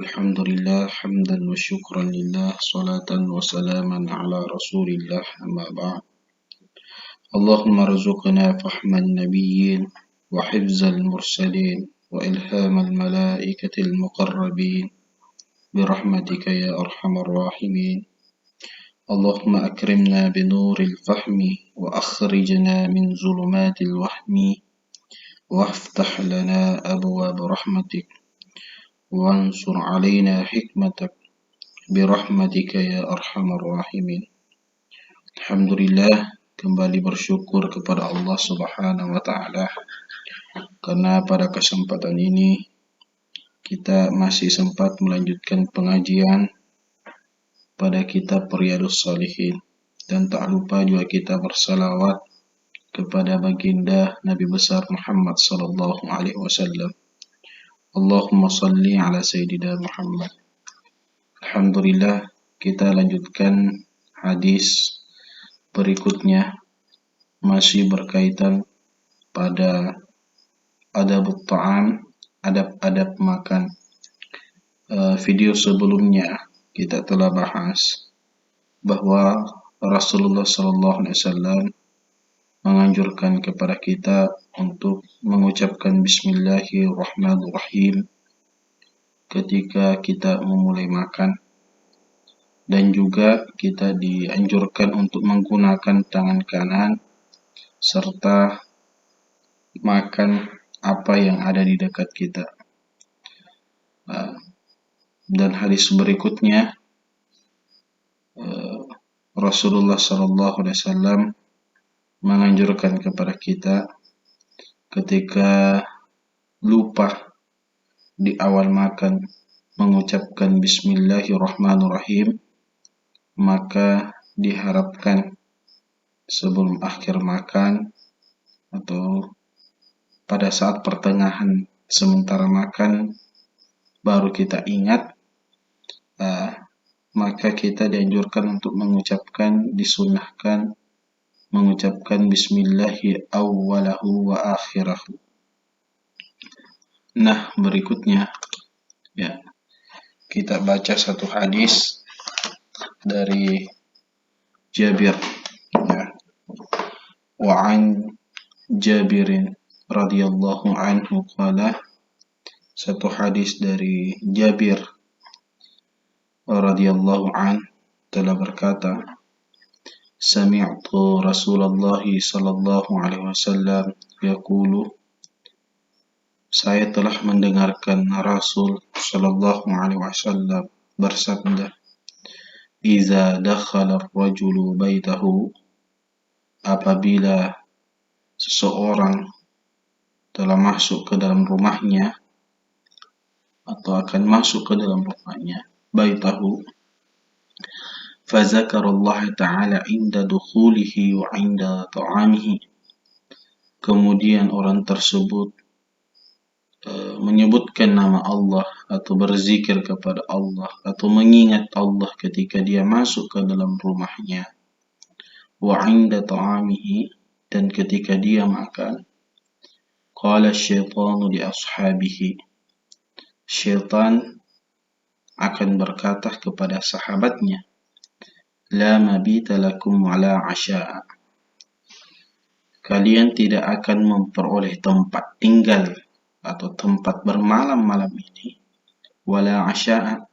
الحمد لله حمدا وشكرا لله صلاة وسلاما على رسول الله أما بعد اللهم ارزقنا فهم النبيين وحفظ المرسلين وإلهام الملائكة المقربين برحمتك يا أرحم الراحمين اللهم أكرمنا بنور الفهم وأخرجنا من ظلمات الوهم وافتح لنا أبواب رحمتك وانصر علينا حكمتك برahmatika ya arhamar rahimin. Alhamdulillah, kembali bersyukur kepada Allah Subhanahu wa taala karena pada kesempatan ini kita masih sempat melanjutkan pengajian pada kitab Riyadhus Shalihin, dan tak lupa juga kita bersalawat kepada baginda Nabi besar Muhammad sallallahu alaihi wasallam. Allahumma salli ala sayyidina Muhammad. Alhamdulillah, kita lanjutkan hadis berikutnya, masih berkaitan pada adabut ta'am, adab-adab makan. Video sebelumnya kita telah bahas bahwa Rasulullah SAW menganjurkan kepada kita untuk mengucapkan Bismillahirrahmanirrahim ketika kita memulai makan, dan juga kita dianjurkan untuk menggunakan tangan kanan serta makan apa yang ada di dekat kita. Dan hadis berikutnya Rasulullah SAW menganjurkan kepada kita ketika lupa di awal makan mengucapkan Bismillahirrahmanirrahim, maka diharapkan sebelum akhir makan atau pada saat pertengahan sementara makan baru kita ingat, maka kita dianjurkan untuk disunahkan mengucapkan Bismillahi awwalahu wa akhirahu. Nah, berikutnya kita baca satu hadis dari Jabir. Wa an Jabirin radhiyallahu anhu qala, satu hadis dari Jabir radhiyallahu an telah berkata, sami'tu Rasulullah sallallahu alaihi wasallam yaqulu, saya telah mendengarkan Rasul sallallahu alaihi wasallam bersabda, "Iza dakhala ar-rajulu baitahu", apabila seseorang telah masuk ke dalam rumahnya atau akan masuk ke dalam rumahnya, baitahu, fazakarallaha ta'ala inda dukhulihi wa inda ta'amihi, kemudian orang tersebut menyebutkan nama Allah atau berzikir kepada Allah atau mengingat Allah ketika dia masuk ke dalam rumahnya, wa inda ta'amihi, dan ketika dia makan, qala syaitanu li ashabihi, syaitan akan berkata kepada sahabatnya, la mabita lakum wala asya'a, kalian tidak akan memperoleh tempat tinggal atau tempat bermalam malam ini, wala asya'a,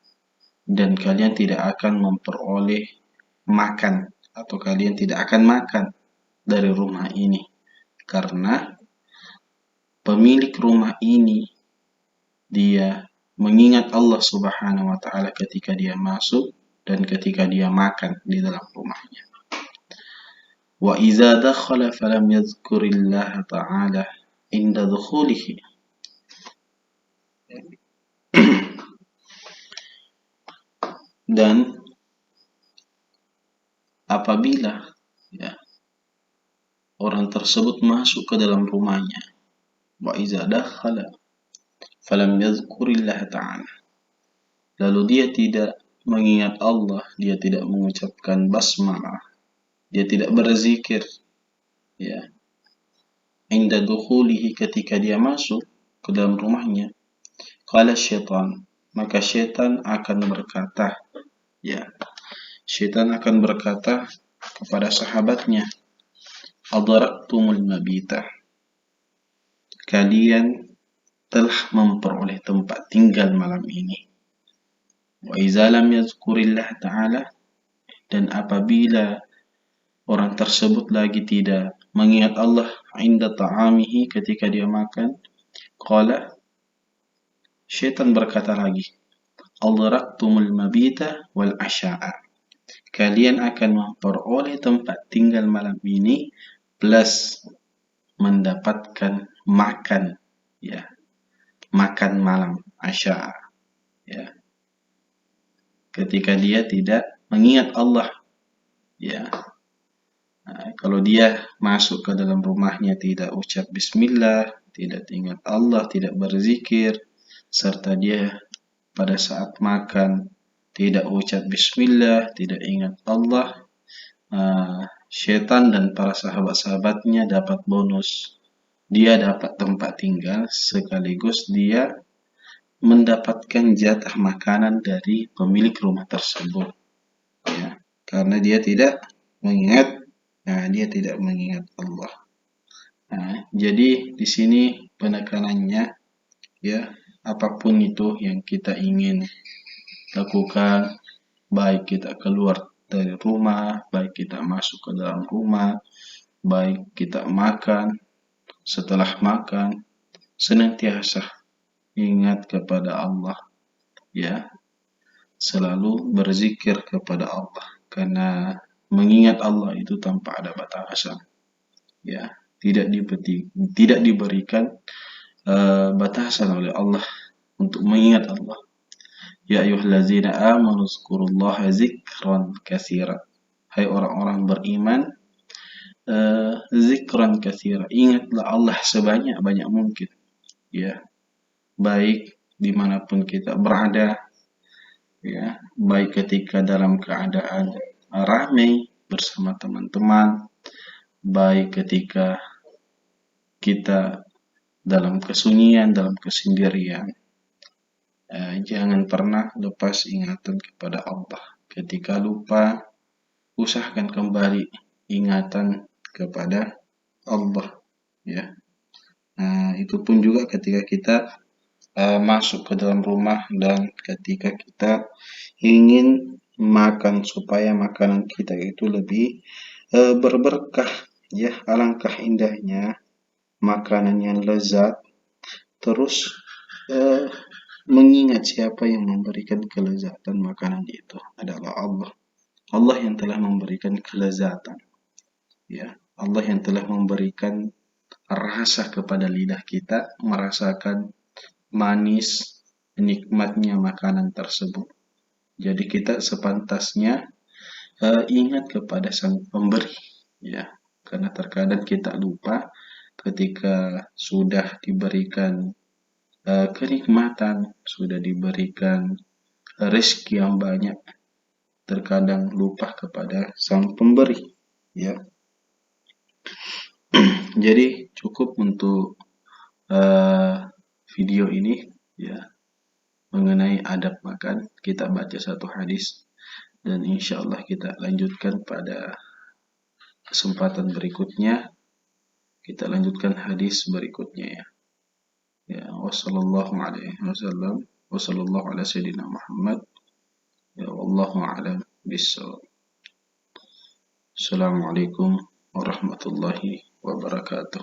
dan kalian tidak akan memperoleh makan atau kalian tidak akan makan dari rumah ini, karena pemilik rumah ini dia mengingat Allah Subhanahu wa taala ketika dia masuk dan ketika dia makan di dalam rumahnya. Wa iza dakhala falam yadhkurillaha ta'ala inda dukhulihi, dan apabila orang tersebut masuk ke dalam rumahnya, wa iza dakhala falam yadhkurillaha ta'ala, lalu dia tidak mengingat Allah, dia tidak mengucapkan basmalah, dia tidak berzikir, inda dukhulihi, ketika dia masuk ke dalam rumahnya, qala syaitan, maka syaitan akan berkata, ya, syaitan akan berkata kepada sahabatnya, adraktumul mabita, kalian telah memperoleh tempat tinggal malam ini. Wa iza lam yazkurillah ta'ala, dan apabila orang tersebut lagi tidak mengingat Allah inda ta'amihi, ketika dia makan, qala, syaitan berkata lagi, adraktumul mabita wal asya'a, kalian akan memperoleh tempat tinggal malam ini plus mendapatkan makan, ya, makan malam, asya'a, ya, ketika dia tidak mengingat Allah, ya. Nah, kalau dia masuk ke dalam rumahnya tidak ucap bismillah, tidak ingat Allah, tidak berzikir, serta dia pada saat makan tidak ucap bismillah, tidak ingat Allah, syaitan dan para sahabat-sahabatnya dapat bonus. Dia dapat tempat tinggal sekaligus dia mendapatkan jatah makanan dari pemilik rumah tersebut, ya, karena dia tidak mengingat Allah. Nah, jadi di sini penekanannya, ya, apapun itu yang kita ingin lakukan, baik kita keluar dari rumah, baik kita masuk ke dalam rumah, baik kita makan, setelah makan, senantiasa ingat kepada Allah, ya, selalu berzikir kepada Allah, karena mengingat Allah itu tanpa ada batasan, ya, tidak diberikan batasan oleh Allah untuk mengingat Allah. Ya ayyuhallazina amanu zkurullaha zikran katsiran, hai orang-orang beriman, zikran katsiran, ingatlah Allah sebanyak-banyak mungkin, ya, baik dimanapun kita berada, ya, baik ketika dalam keadaan ramai bersama teman-teman, baik ketika kita dalam kesunyian, dalam kesendirian. Jangan pernah lepas ingatan kepada Allah. Ketika lupa, usahakan kembali ingatan kepada Allah, ya. Nah, itu pun juga ketika kita masuk ke dalam rumah dan ketika kita ingin makan supaya makanan kita itu lebih berberkah, ya. Alangkah indahnya makanan yang lezat, terus mengingat siapa yang memberikan kelezatan makanan itu adalah Allah. Allah yang telah memberikan kelezatan, ya. Allah yang telah memberikan rasa kepada lidah kita, merasakan manis, nikmatnya makanan tersebut. Jadi kita sepantasnya ingat kepada sang pemberi, ya, karena terkadang kita lupa ketika sudah diberikan kenikmatan, sudah diberikan rezeki yang banyak, terkadang lupa kepada sang pemberi, ya. Jadi cukup untuk video ini, ya, mengenai adab makan. Kita baca satu hadis dan insya Allah kita lanjutkan pada kesempatan berikutnya. Kita lanjutkan hadis berikutnya, ya. Ya, wassallallahu alaihi wasallam, wassallallahu ala sayyidina Muhammad, ya, wallahu a'lam bissawab. Assalamualaikum warahmatullahi wabarakatuh.